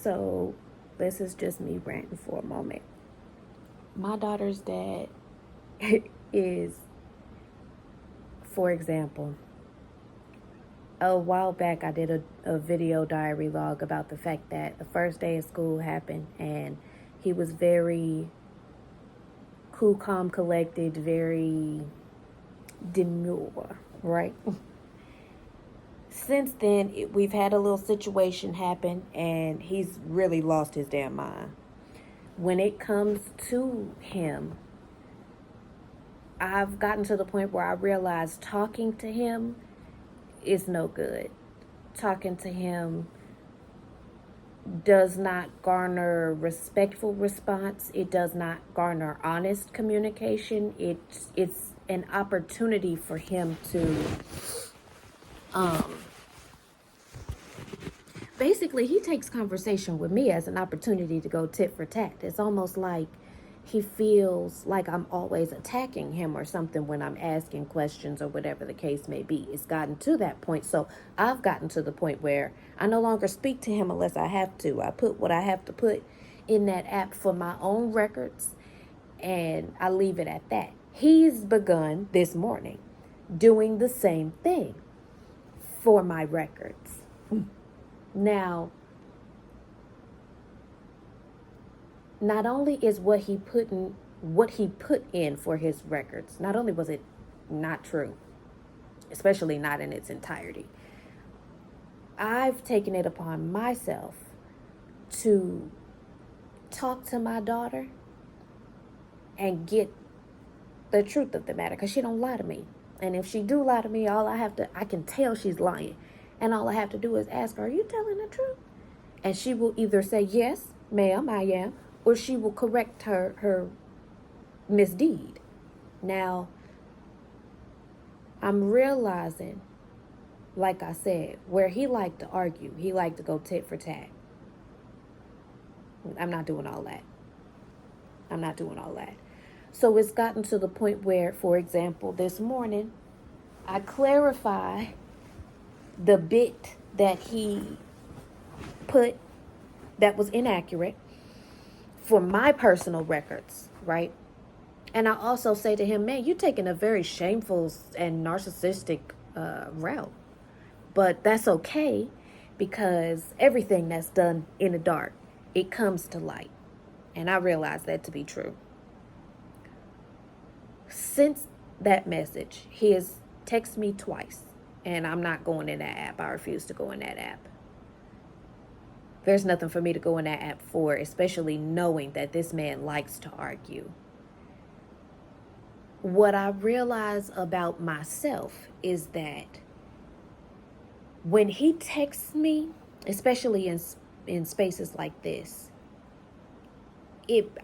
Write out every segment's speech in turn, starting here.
So this is just me ranting for a moment. My daughter's dad is, for example, a while back I did a video diary log about the fact that the first day of school happened and he was very cool, calm, collected, very demure, right? Since then, we've had a little situation happen and he's really lost his damn mind. When it comes to him, I've gotten to the point where I realize talking to him is no good. Talking to him does not garner respectful response. It does not garner honest communication. It's an opportunity for him to basically he takes conversation with me as an opportunity to go tit for tat. It's almost like he feels like I'm always attacking him or something when I'm asking questions or whatever the case may be. It's gotten to that point. So I've gotten to the point where I no longer speak to him unless I have to. I put what I have to put in that app for my own records and I leave it at that. He's begun this morning doing the same thing for my records. Now, not only is what he put in for his records, not only was it not true, especially not in its entirety, I've taken it upon myself to talk to my daughter and get the truth of the matter, because she don't lie to me. And if she do lie to me, I can tell she's lying. And all I have to do is ask her, are you telling the truth? And she will either say, yes, ma'am, I am, or she will correct her misdeed. Now, I'm realizing, like I said, where he liked to argue, he liked to go tit for tat. I'm not doing all that. So it's gotten to the point where, for example, this morning, I clarify the bit that he put that was inaccurate for my personal records, right? And I also say to him, man, you're taking a very shameful and narcissistic route. But that's okay, because everything that's done in the dark, it comes to light. And I realize that to be true. Since that message, he has texted me twice. And I'm not going in that app. I refuse to go in that app. There's nothing for me to go in that app for, especially knowing that this man likes to argue. What I realize about myself is that when he texts me, especially in spaces like this,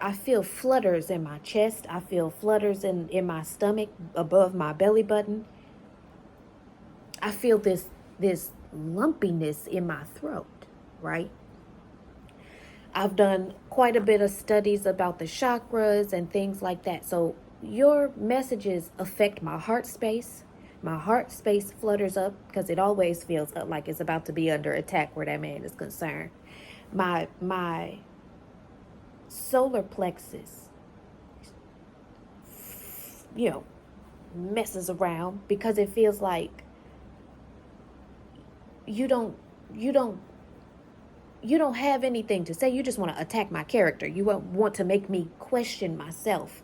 I feel flutters in my chest. I feel flutters in my stomach above my belly button. I feel this lumpiness in my throat, right? I've done quite a bit of studies about the chakras and things like that. So your messages affect my heart space. My heart space flutters up because it always feels like it's about to be under attack where that man is concerned. My solar plexus, messes around because it feels like you don't have anything to say. You just want to attack my character. You want to make me question myself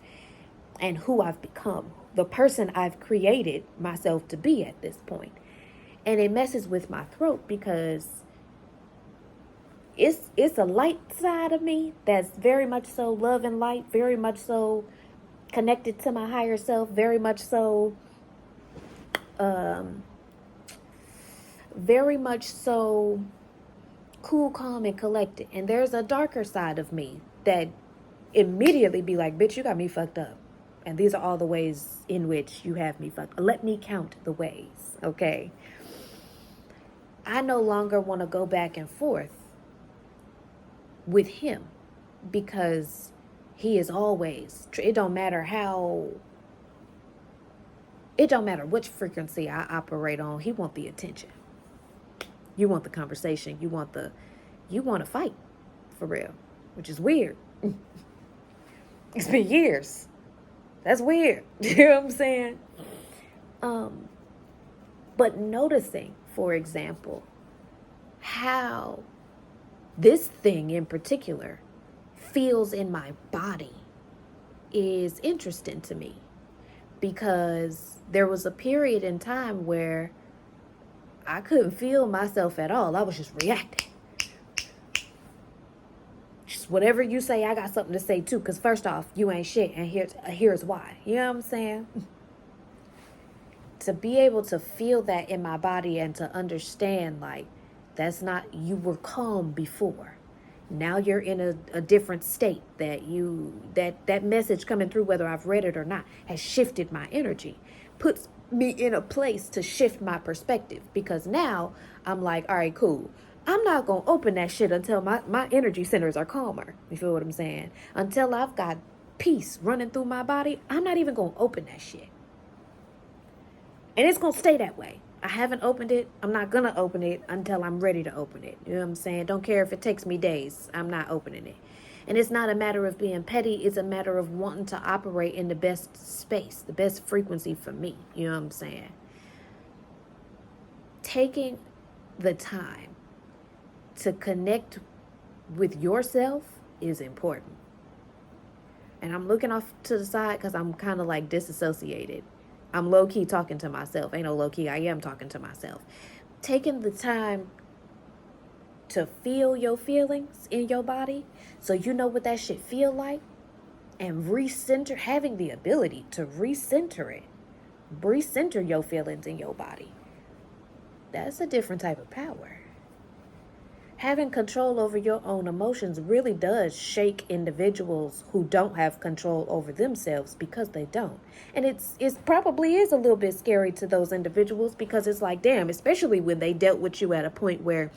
and who I've become, the person I've created myself to be at this point. And it messes with my throat because it's a light side of me that's very much so love and light, very much so connected to my higher self, very much so cool, calm, and collected. And there's a darker side of me that immediately be like, bitch, you got me fucked up. And these are all the ways in which you have me fucked. Let me count the ways, okay? I no longer want to go back and forth with him because he is always, it don't matter which frequency I operate on, he want the attention. You want the conversation. You want to fight. for real, which is weird. It's been years. That's weird. You know what I'm saying? But noticing, for example, how this thing in particular feels in my body is interesting to me, because there was a period in time where I couldn't feel myself at all. I was just reacting. Just whatever you say, I got something to say too. Because first off, you ain't shit, and here's why. You know what I'm saying? To be able to feel that in my body and to understand, like, that's not, you were calm before. Now you're in a different state, that message coming through, whether I've read it or not, has shifted my energy, puts me in a place to shift my perspective, because now I'm like, all right, cool. I'm not going to open that shit until my energy centers are calmer. You feel what I'm saying? Until I've got peace running through my body, I'm not even going to open that shit. And it's going to stay that way. I haven't opened it. I'm not going to open it until I'm ready to open it. You know what I'm saying? Don't care if it takes me days. I'm not opening it. And it's not a matter of being petty. It's a matter of wanting to operate in the best space, the best frequency for me. You know what I'm saying? Taking the time to connect with yourself is important. And I'm looking off to the side because I'm kind of like disassociated. I'm low-key talking to myself. Ain't no low-key, I am talking to myself. Taking the time to feel your feelings in your body so you know what that shit feel like, and recenter, having the ability to recenter it. Recenter your feelings in your body. That's a different type of power. Having control over your own emotions really does shake individuals who don't have control over themselves, because they don't. And it's probably is a little bit scary to those individuals, because it's like, damn, especially when they dealt with you at a point where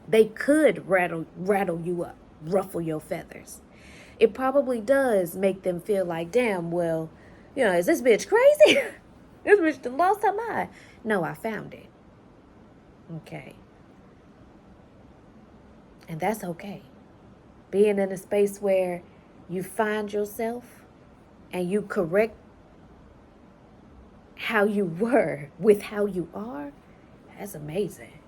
they could rattle you up, ruffle your feathers. It probably does make them feel like, damn, well, you know, is this bitch crazy? This bitch done lost her mind. No, I found it. Okay. And that's okay. Being in a space where you find yourself and you correct how you were with how you are, that's amazing.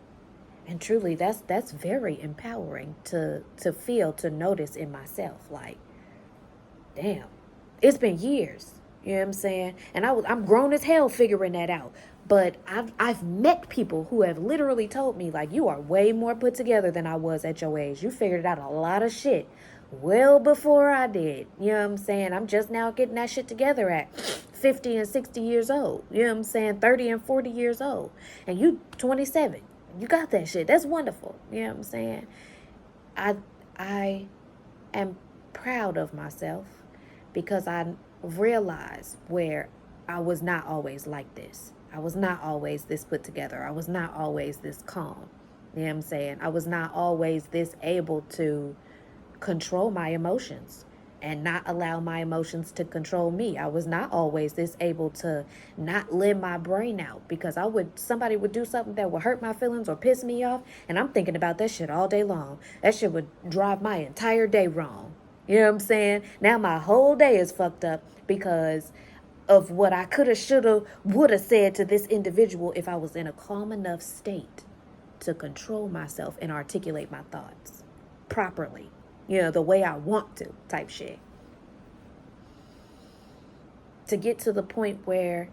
And truly, that's very empowering to feel, to notice in myself. Like, damn, it's been years. You know what I'm saying? And I'm grown as hell figuring that out. But I've met people who have literally told me, like, you are way more put together than I was at your age. You figured out a lot of shit well before I did. You know what I'm saying? I'm just now getting that shit together at 50 and 60 years old. You know what I'm saying? 30 and 40 years old. And you 27. You got that shit. That's wonderful. You know what I'm saying? I am proud of myself, because I realized where I was not always like this. I was not always this put together. I was not always this calm. You know what I'm saying? I was not always this able to control my emotions and not allow my emotions to control me. I was not always this able to not let my brain out, because somebody would do something that would hurt my feelings or piss me off, and I'm thinking about that shit all day long. That shit would drive my entire day wrong. You know what I'm saying? Now my whole day is fucked up because of what I coulda, shoulda, woulda said to this individual if I was in a calm enough state to control myself and articulate my thoughts properly. You know, the way I want to, type shit. To get to the point where,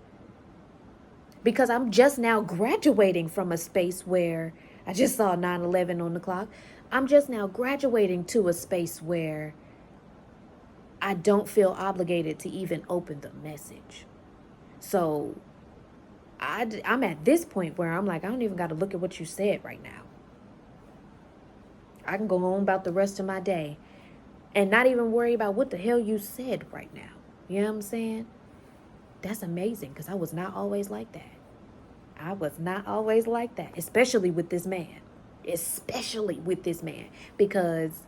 because I'm just now graduating from a space where I just saw 9/11 on the clock. I'm just now graduating to a space where I don't feel obligated to even open the message. So I'm at this point where I'm like, I don't even got to look at what you said right now. I can go on about the rest of my day and not even worry about what the hell you said right now. You know what I'm saying? That's amazing, because I was not always like that. I was not always like that, especially with this man. Especially with this man. Because,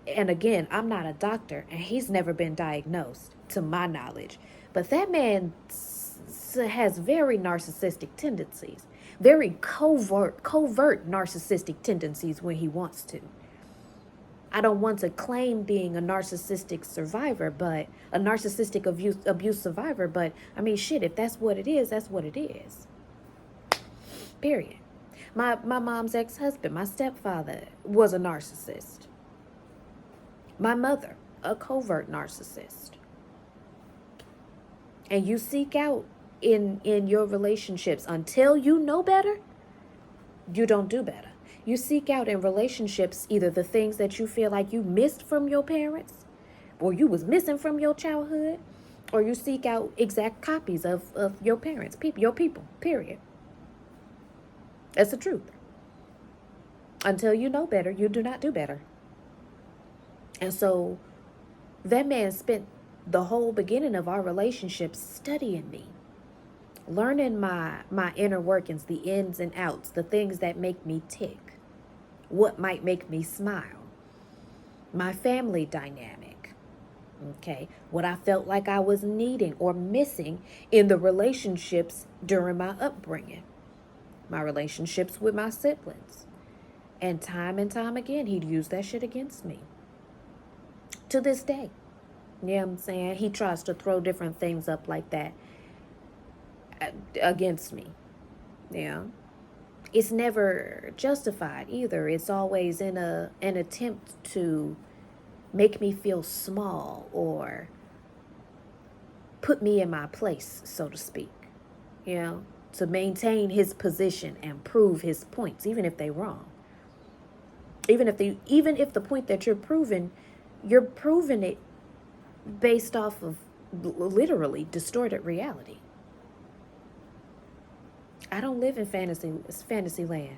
and again, I'm not a doctor, and he's never been diagnosed, to my knowledge. But that man has very narcissistic tendencies. Very covert narcissistic tendencies when he wants to. I don't want to claim being a narcissistic survivor, but a narcissistic abuse survivor. But I mean, shit, if that's what it is, that's what it is. Period. My mom's ex-husband, my stepfather, was a narcissist. My mother, a covert narcissist. And you seek out in your relationships until you know better, you don't do better. You seek out in relationships either the things that you feel like you missed from your parents, or you was missing from your childhood, or you seek out exact copies of your parents, your people, period. That's the truth. Until you know better, you do not do better. And so that man spent the whole beginning of our relationship studying me, learning my inner workings, the ins and outs, the things that make me tick, what might make me smile, my family dynamic, okay, what I felt like I was needing or missing in the relationships during my upbringing, my relationships with my siblings. And time again, he'd use that shit against me. To this day. You know what I'm saying? He tries to throw different things up like that against me. Yeah. It's never justified either. It's always in an attempt to make me feel small or put me in my place, so to speak. You know, to maintain his position and prove his points, even if they're wrong. Even if the point that you're proving it based off of literally distorted reality. I don't live in fantasy land.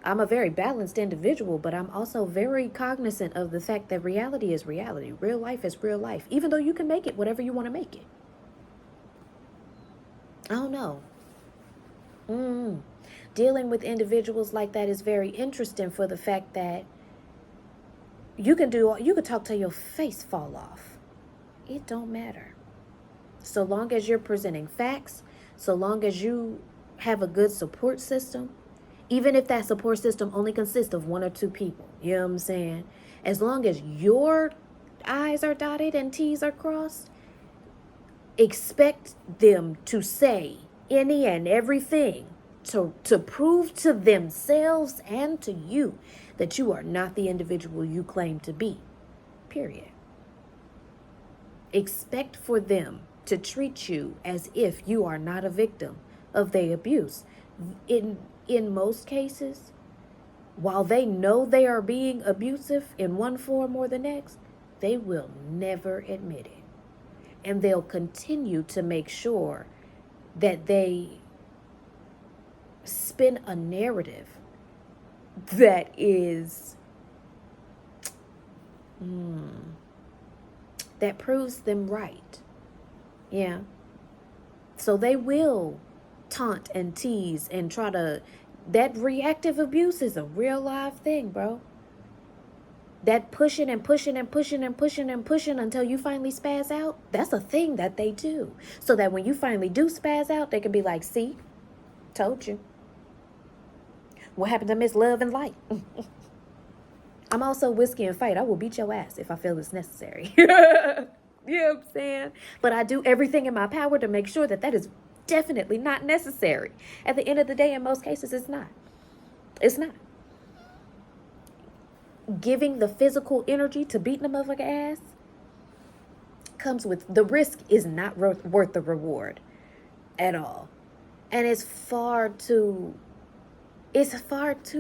I'm a very balanced individual, but I'm also very cognizant of the fact that reality is reality. Real life is real life, even though you can make it whatever you want to make it. I don't know. Dealing with individuals like that is very interesting for the fact that you could talk till your face fall off. It don't matter. So long as you're presenting facts, so long as you have a good support system, even if that support system only consists of one or two people, you know what I'm saying? As long as your I's are dotted and T's are crossed, expect them to say any and everything to prove to themselves and to you that you are not the individual you claim to be. Period. Expect for them to treat you as if you are not a victim of their abuse. In most cases, while they know they are being abusive in one form or the next, they will never admit it. And they'll continue to make sure that they spin a narrative that is that proves them right. Yeah. So they will taunt and tease and try to. That reactive abuse is a real live thing, bro. That pushing and pushing and pushing and pushing and pushing until you finally spaz out, that's a thing that they do. So that when you finally do spaz out, they can be like, see, told you. What happened to Miss Love and Light? I'm also whiskey and fight. I will beat your ass if I feel it's necessary. You know what I'm saying? But I do everything in my power to make sure that that is definitely not necessary. At the end of the day, in most cases, it's not. It's not. Giving the physical energy to beating a motherfucker ass comes with the risk is not worth the reward at all. And it's far too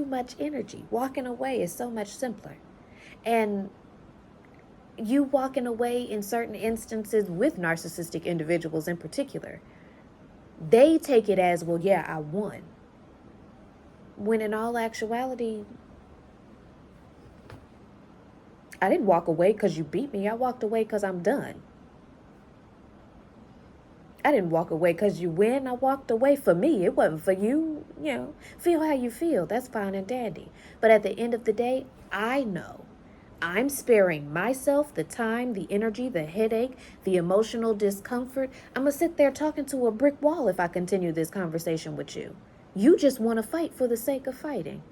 much energy. Walking away is so much simpler. And you walking away in certain instances with narcissistic individuals in particular, they take it as, well, yeah, I won. When in all actuality, I didn't walk away because you beat me. I walked away because I'm done. I didn't walk away because you win. I walked away for me. It wasn't for you. You know, feel how you feel. That's fine and dandy. But at the end of the day, I know I'm sparing myself the time, the energy, the headache, the emotional discomfort. I'm going to sit there talking to a brick wall if I continue this conversation with you. You just want to fight for the sake of fighting.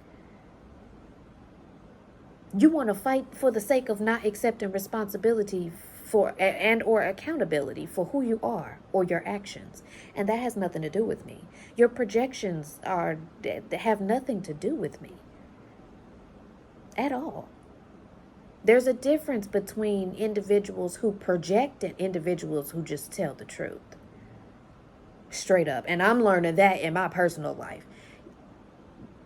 You want to fight for the sake of not accepting responsibility for and or accountability for who you are or your actions. And that has nothing to do with me. Your projections have nothing to do with me at all. There's a difference between individuals who project and individuals who just tell the truth. Straight up. And I'm learning that in my personal life.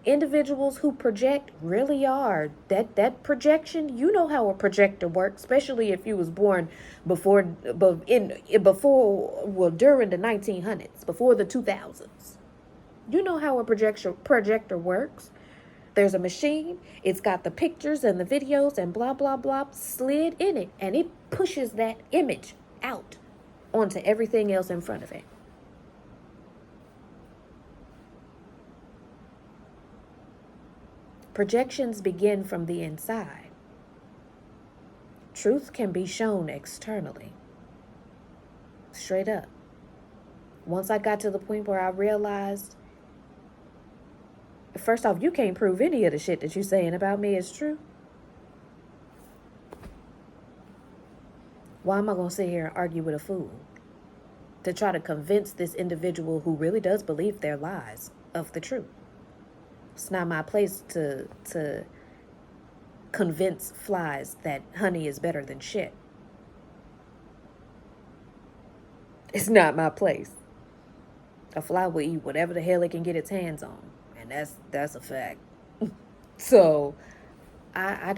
Individuals who project really are that projection. You know how a projector works, especially if you was born during the 1900s, before the 2000s. You know how a projector works. There's a machine, it's got the pictures and the videos and blah, blah, blah slid in it. And it pushes that image out onto everything else in front of it. Projections begin from the inside. Truth can be shown externally. Straight up. Once I got to the point where I realized, first off, you can't prove any of the shit that you're saying about me is true. Why am I going to sit here and argue with a fool to try to convince this individual who really does believe their lies of the truth? It's not my place to convince flies that honey is better than shit. It's not my place. A fly will eat whatever the hell it can get its hands on. And that's a fact. So I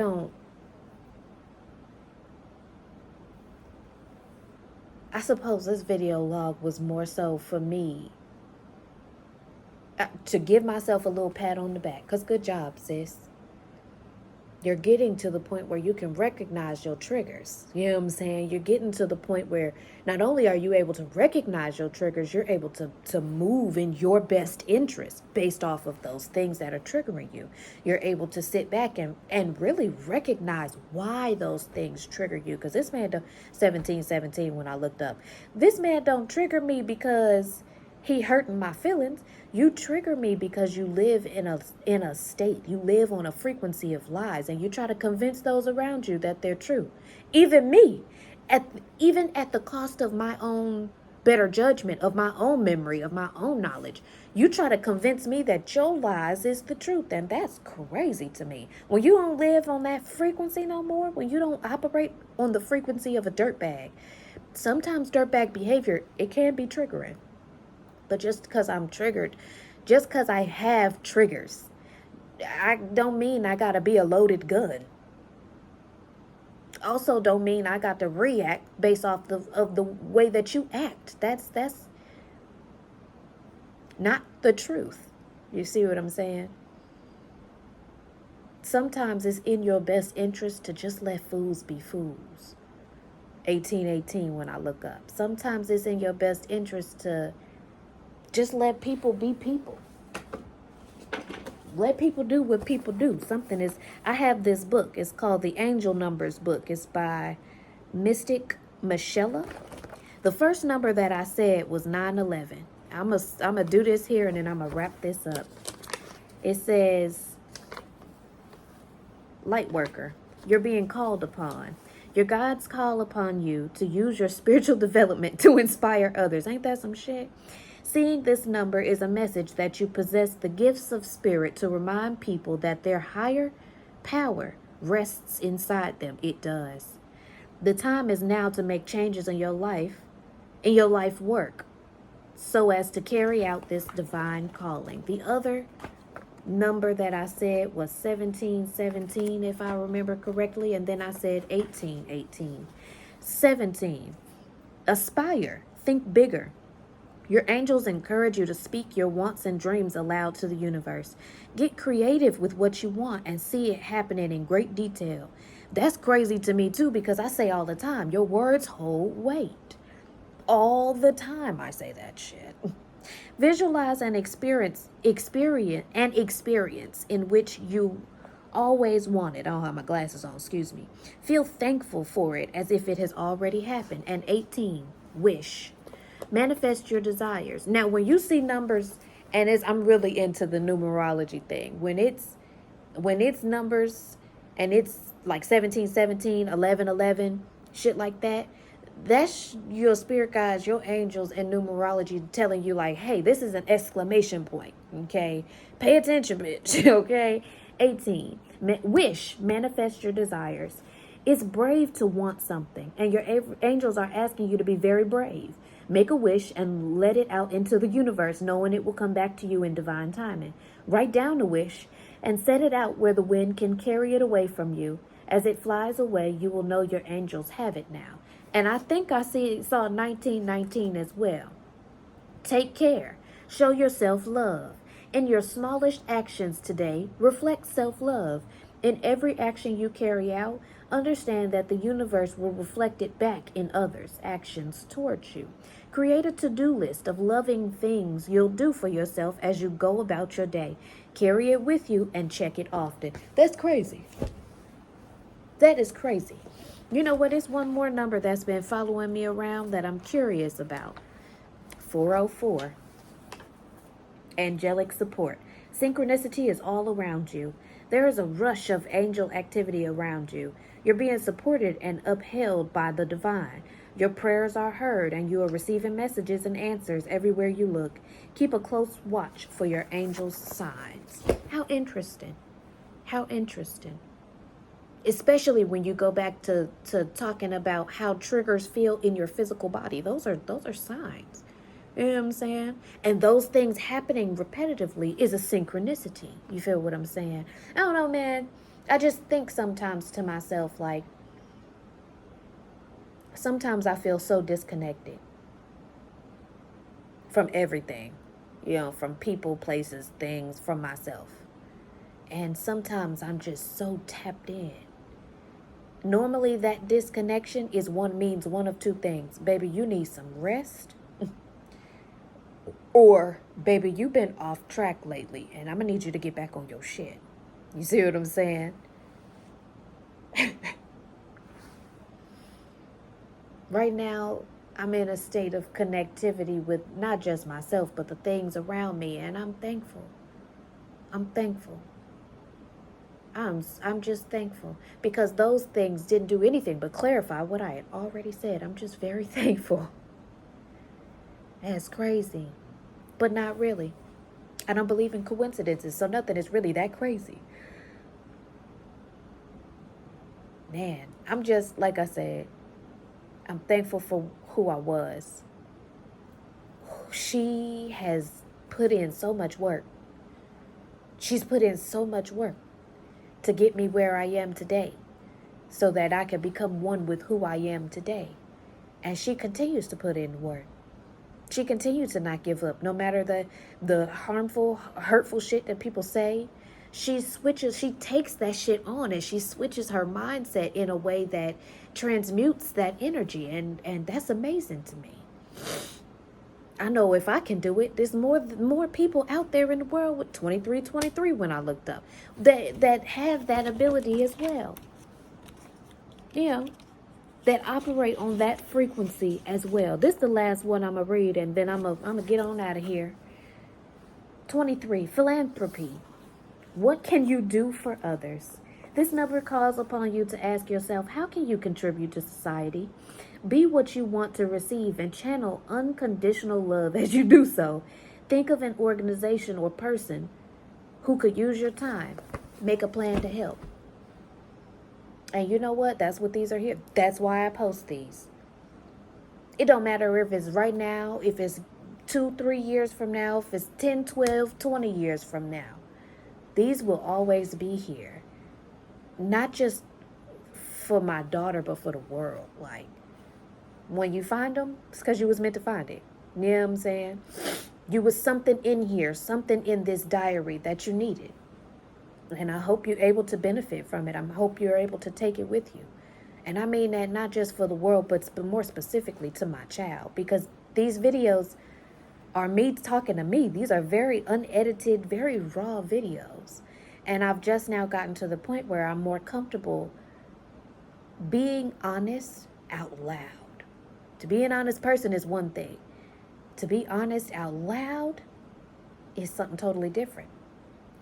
suppose this video log was more so for me to give myself a little pat on the back. Because good job, sis. You're getting to the point where you can recognize your triggers. You know what I'm saying? You're getting to the point where not only are you able to recognize your triggers, you're able to move in your best interest based off of those things that are triggering you. You're able to sit back and really recognize why those things trigger you. Because this man, 1717, when I looked up, this man don't trigger me because he hurting my feelings. You trigger me because you live in a state. You live on a frequency of lies, and you try to convince those around you that they're true. Even me, even at the cost of my own better judgment, of my own memory, of my own knowledge. You try to convince me that your lies is the truth, and that's crazy to me. When you don't live on that frequency no more, when you don't operate on the frequency of a dirtbag, sometimes dirtbag behavior, it can be triggering. But just because I'm triggered, just because I have triggers, I don't mean I got to be a loaded gun. Also don't mean I got to react based off of the way that you act. That's not the truth. You see what I'm saying? Sometimes it's in your best interest to just let fools be fools. 1818 when I look up. Sometimes it's in your best interest to just let people be people. Let people do what people do. I have this book. It's called the Angel Numbers book. It's by Mystic Michelle. The first number that I said was 911. I'm gonna do this here and then I'm gonna wrap this up. It says, light worker, you're being called upon. Your God's call upon you to use your spiritual development to inspire others. Ain't that some shit? Seeing this number is a message that you possess the gifts of spirit to remind people that their higher power rests inside them. It does. The time is now to make changes in your life work, so as to carry out this divine calling. The other number that I said was 1717, if I remember correctly, and then I said 1818. 17. Aspire. Think bigger. Your angels encourage you to speak your wants and dreams aloud to the universe. Get creative with what you want and see it happening in great detail. That's crazy to me too, because I say all the time, your words hold weight. All the time I say that shit. Visualize an experience in which you always wanted. I don't have my glasses on, excuse me. Feel thankful for it as if it has already happened. And 18, wish. Manifest your desires. Now, when you see numbers, and I'm really into the numerology thing. When it's numbers and it's like 1717, 1111, shit like that, that's your spirit guides, your angels, and numerology telling you like, hey, this is an exclamation point, okay? Pay attention, bitch, okay? 18, wish, manifest your desires. It's brave to want something, and your angels are asking you to be very brave. Make a wish and let it out into the universe, knowing it will come back to you in divine timing. Write down the wish and set it out where the wind can carry it away from you. As it flies away, you will know your angels have it now. And I think I saw 1919 as well. Take care. Show yourself love. In your smallest actions today, reflect self-love. In every action you carry out, understand that the universe will reflect it back in others' actions towards you. Create a to-do list of loving things you'll do for yourself as you go about your day. Carry it with you and check it often. That's crazy. That is crazy. You know what? It's one more number that's been following me around that I'm curious about. 404. Angelic support. Synchronicity is all around you. There is a rush of angel activity around you. You're being supported and upheld by the divine. Your prayers are heard and you are receiving messages and answers everywhere you look. Keep a close watch for your angels' signs. How interesting. How interesting. Especially when you go back to talking about how triggers feel in your physical body. Those are signs. You know what I'm saying? And those things happening repetitively is a synchronicity. You feel what I'm saying? I don't know, man. I just think sometimes to myself, like, sometimes I feel so disconnected from everything. You know, from people, places, things, from myself. And sometimes I'm just so tapped in. Normally that disconnection means one of two things. Baby, you need some rest. Or, baby, you've been off track lately and I'm going to need you to get back on your shit. You see what I'm saying? Right now, I'm in a state of connectivity with not just myself, but the things around me. And I'm thankful. I'm thankful. I'm just thankful because those things didn't do anything but clarify what I had already said. I'm just very thankful. That's crazy, but not really. I don't believe in coincidences, so nothing is really that crazy. Man, I'm just, like I said, I'm thankful for who I was. She has put in so much work. She's put in so much work to get me where I am today so that I can become one with who I am today. And she continues to put in work. She continues to not give up, no matter the harmful, hurtful shit that people say. She takes that shit on and she switches her mindset in a way that transmutes that energy. And that's amazing to me. I know if I can do it, there's more people out there in the world with 2323 when I looked up that have that ability as well. You know, that operate on that frequency as well. This is the last one I'm going to read and then I'm going to get on out of here. 23, philanthropy. What can you do for others? This number calls upon you to ask yourself, how can you contribute to society? Be what you want to receive and channel unconditional love as you do so. Think of an organization or person who could use your time. Make a plan to help. And you know what? That's what these are here. That's why I post these. It don't matter if it's right now, if it's 2-3 years from now, if it's 10, 12, 20 years from now. These will always be here. Not just for my daughter, but for the world. Like, when you find them, it's because you was meant to find it. You know what I'm saying? You was something in here, something in this diary that you needed. And I hope you're able to benefit from it. I hope you're able to take it with you. And I mean that not just for the world, but more specifically to my child. Because these videos are me talking to me. These are very unedited, very raw videos. And I've just now gotten to the point where I'm more comfortable being honest out loud. To be an honest person is one thing. To be honest out loud is something totally different.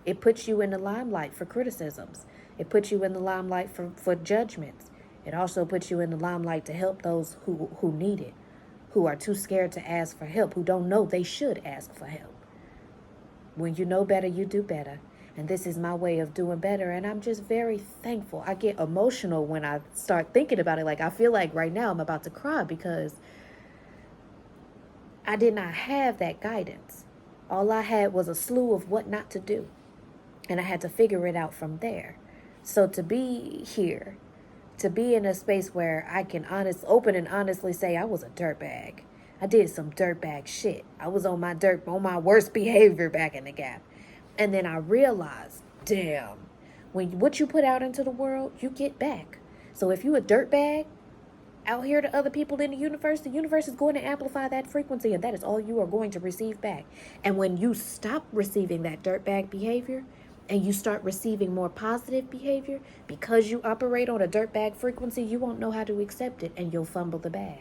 It puts you in the limelight for criticisms. It puts you in the limelight for judgments. It also puts you in the limelight to help those who need it, who are too scared to ask for help, who don't know they should ask for help. When you know better, you do better. And this is my way of doing better. And I'm just very thankful. I get emotional when I start thinking about it. Like, I feel like right now I'm about to cry because I did not have that guidance. All I had was a slew of what not to do. And I had to figure it out from there. So to be here, to be in a space where I can open and honestly say I was a dirtbag. I did some dirtbag shit. I was on my worst behavior back in the gap. And then I realized, damn, what you put out into the world, you get back. So if you a dirtbag out here to other people in the universe is going to amplify that frequency, and that is all you are going to receive back. And when you stop receiving that dirtbag behavior and you start receiving more positive behavior, because you operate on a dirtbag frequency, you won't know how to accept it and you'll fumble the bag.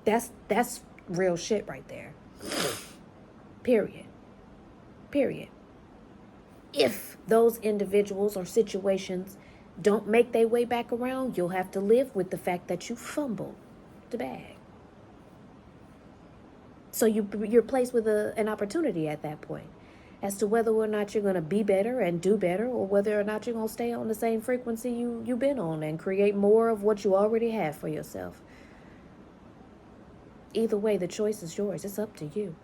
That's real shit right there. Period. If those individuals or situations don't make their way back around, you'll have to live with the fact that you fumbled the bag. So you're placed with an opportunity at that point as to whether or not you're going to be better and do better, or whether or not you're going to stay on the same frequency you've been on and create more of what you already have for yourself. Either way, the choice is yours. It's up to you.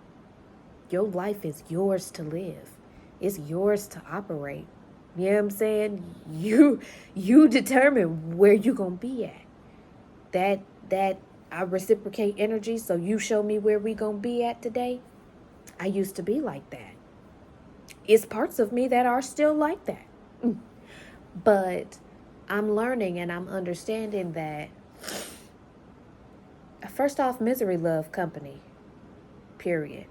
Your life is yours to live. It's yours to operate. You know what I'm saying? You determine where you're going to be at. That I reciprocate energy, so you show me where we going to be at today. I used to be like that. It's parts of me that are still like that. But I'm learning and I'm understanding that, first off, misery love company, period.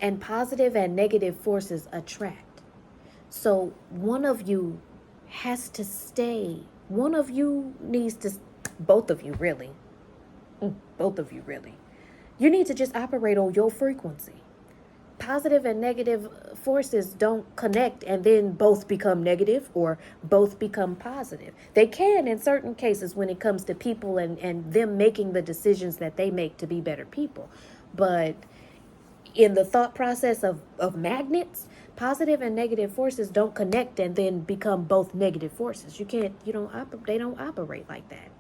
And positive and negative forces attract. So one of you has to stay. One of you needs to, both of you really. You need to just operate on your frequency. Positive and negative forces don't connect and then both become negative or both become positive. They can in certain cases when it comes to people and them making the decisions that they make to be better people. But in the thought process of magnets, positive and negative forces don't connect and then become both negative forces. They don't operate like that.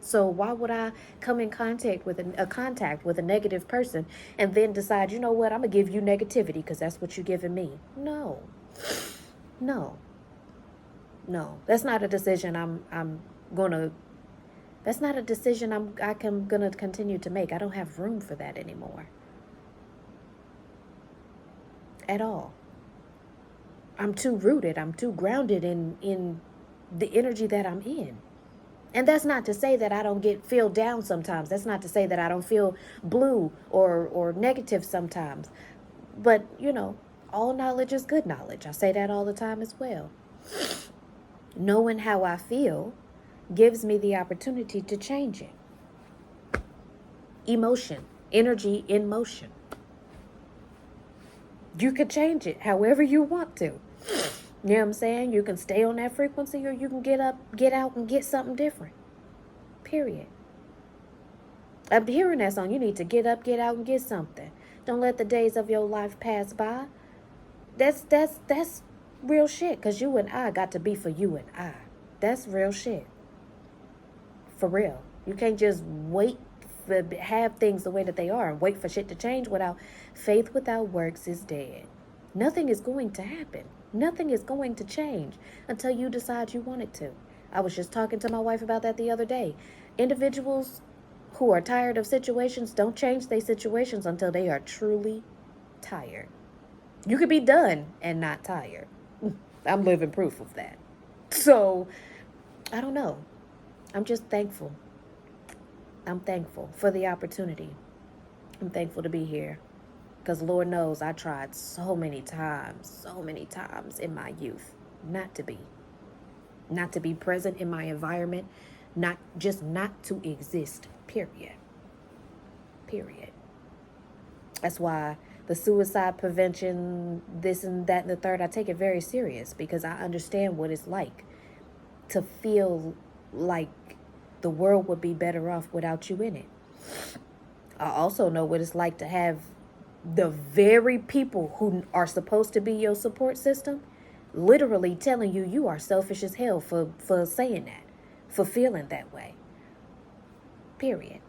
So why would I come in contact with a negative person and then decide, you know what, I'm going to give you negativity because that's what you're giving me? No. That's not a decision I'm going to continue to make. I don't have room for that anymore. At all. I'm too rooted. I'm too grounded in the energy that I'm in. And that's not to say that I don't feel down sometimes. That's not to say that I don't feel blue or negative sometimes. But, all knowledge is good knowledge. I say that all the time as well. Knowing how I feel gives me the opportunity to change it. Emotion, energy in motion. You could change it however you want to. You know what I'm saying? You can stay on that frequency or you can get out and get something different. Period. I'm hearing that song. You need to get up, get out and get something. Don't let the days of your life pass by. That's real shit, because you and I got to be for you and I. That's real shit. For real. You can't just wait for have things the way that they are and wait for shit to change. Faith without works is dead. Nothing is going to happen. Nothing is going to change until you decide you want it to. I was just talking to my wife about that the other day. Individuals who are tired of situations don't change their situations until they are truly tired. You could be done and not tired. I'm living proof of that. So, I don't know. I'm just thankful. I'm thankful for the opportunity. I'm thankful to be here. Because Lord knows I tried so many times in my youth not to be present in my environment, not to exist, period. That's why the suicide prevention, this and that and the third. I take it very serious because I understand what it's like to feel like the world would be better off without you in it. I also know what it's like to have the very people who are supposed to be your support system literally telling you you are selfish as hell for saying that, for feeling that way. Period.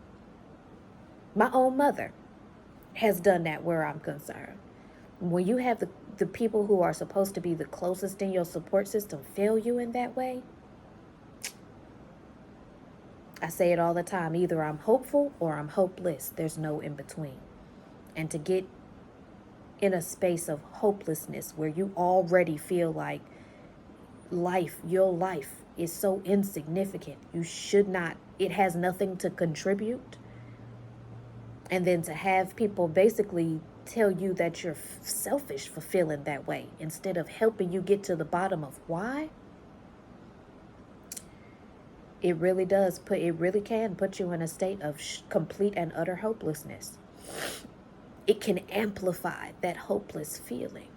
My own mother has done that where I'm concerned. When you have the people who are supposed to be the closest in your support system fail you in that way, I say it all the time, either I'm hopeful or I'm hopeless. There's no in between. And to get in a space of hopelessness where you already feel like your life is so insignificant, you should not, it has nothing to contribute. And then to have people basically tell you that you're selfish for feeling that way instead of helping you get to the bottom of why, it really can put you in a state of complete and utter hopelessness. It can amplify that hopeless feeling.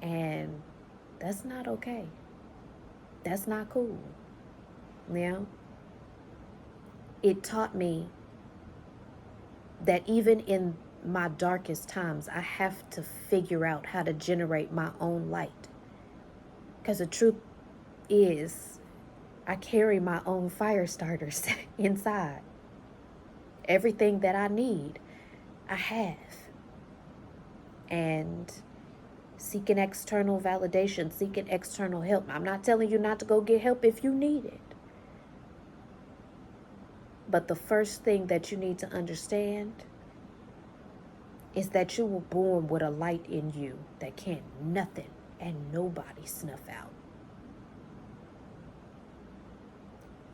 And that's not okay. That's not cool. You know? It taught me that even in my darkest times, I have to figure out how to generate my own light. Because the truth is, I carry my own fire starters inside. Everything that I need, I have. And seeking external validation, seeking external help. I'm not telling you not to go get help if you need it. But the first thing that you need to understand is that you were born with a light in you that can't nothing and nobody snuff out.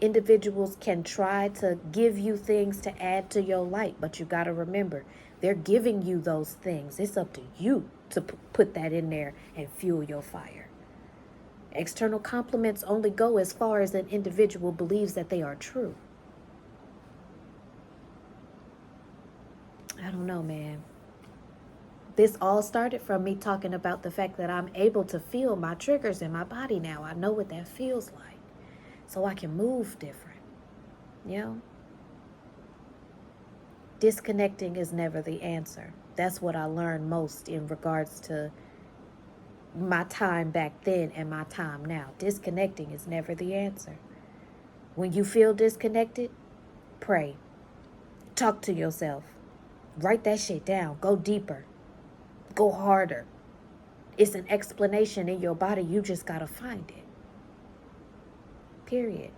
Individuals can try to give you things to add to your light, but you got to remember, they're giving you those things. It's up to you to put that in there and fuel your fire. External compliments only go as far as an individual believes that they are true. I don't know, man. This all started from me talking about the fact that I'm able to feel my triggers in my body now. I know what that feels like. So I can move different. You know? Disconnecting is never the answer. That's what I learned most in regards to my time back then and my time now. Disconnecting is never the answer. When you feel disconnected, pray. Talk to yourself. Write that shit down. Go deeper. Go harder. It's an explanation in your body. You just gotta find it. Period.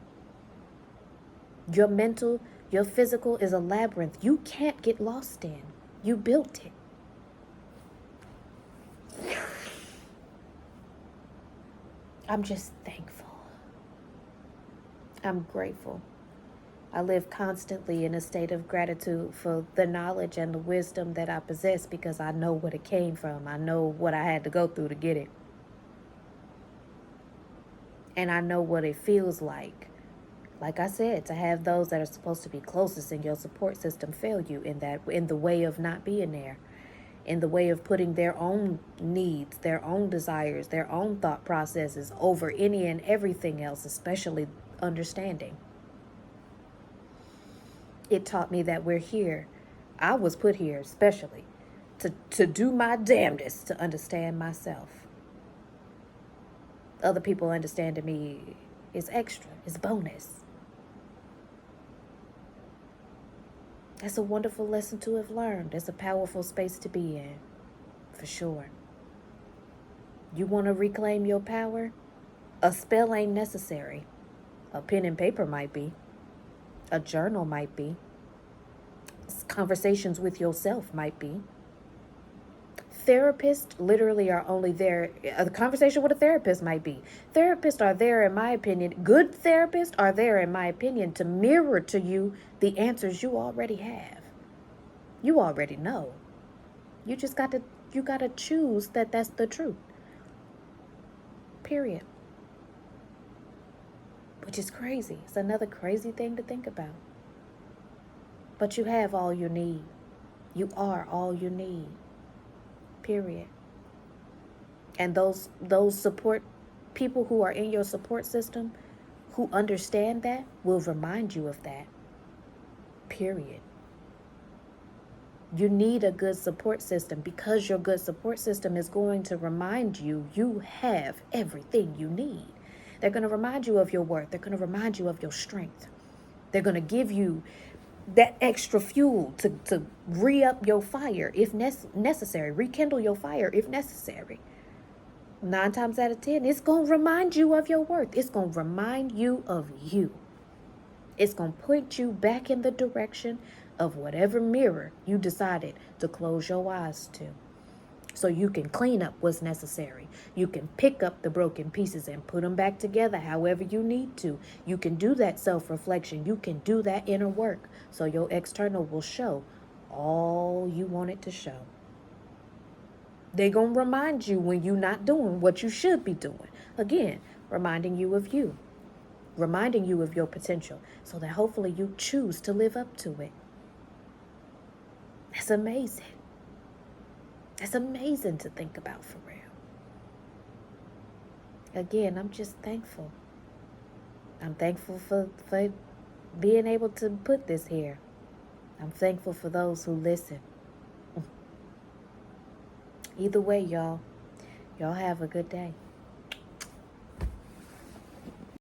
Your mental, your physical is a labyrinth you can't get lost in. You built it. I'm just thankful. I'm grateful. I live constantly in a state of gratitude for the knowledge and the wisdom that I possess because I know what it came from. I know what I had to go through to get it. And I know what it feels like I said, to have those that are supposed to be closest in your support system fail you in the way of not being there, in the way of putting their own needs, their own desires, their own thought processes over any and everything else, especially understanding. It taught me that we're here. I was put here especially to do my damnedest to understand myself. Other people understanding me is extra, is bonus. That's a wonderful lesson to have learned. It's a powerful space to be in, for sure. You want to reclaim your power? A spell ain't necessary. A pen and paper might be. A journal might be. Conversations with yourself might be. Therapists literally are only there. A conversation with a therapist might be. Therapists are there, in my opinion. Good therapists are there, in my opinion, to mirror to you the answers you already have. You already know. You just got to choose that that's the truth. Period. Which is crazy. It's another crazy thing to think about. But you have all you need. You are all you need. Period. And those support people who are in your support system who understand that will remind you of that. Period. You need a good support system because your good support system is going to remind you you have everything you need. They're going to remind you of your worth. They're going to remind you of your strength. They're going to give you that extra fuel to re-up your fire if necessary, rekindle your fire if necessary. 9 times out of 10, it's going to remind you of your worth. It's going to remind you of you. It's going to point you back in the direction of whatever mirror you decided to close your eyes to. So you can clean up what's necessary. You can pick up the broken pieces and put them back together however you need to. You can do that self-reflection. You can do that inner work so your external will show all you want it to show. They're going to remind you when you're not doing what you should be doing. Again, reminding you of you. Reminding you of your potential so that hopefully you choose to live up to it. That's amazing. That's amazing to think about for real. Again, I'm just thankful. I'm thankful for being able to put this here. I'm thankful for those who listen. Either way, y'all have a good day.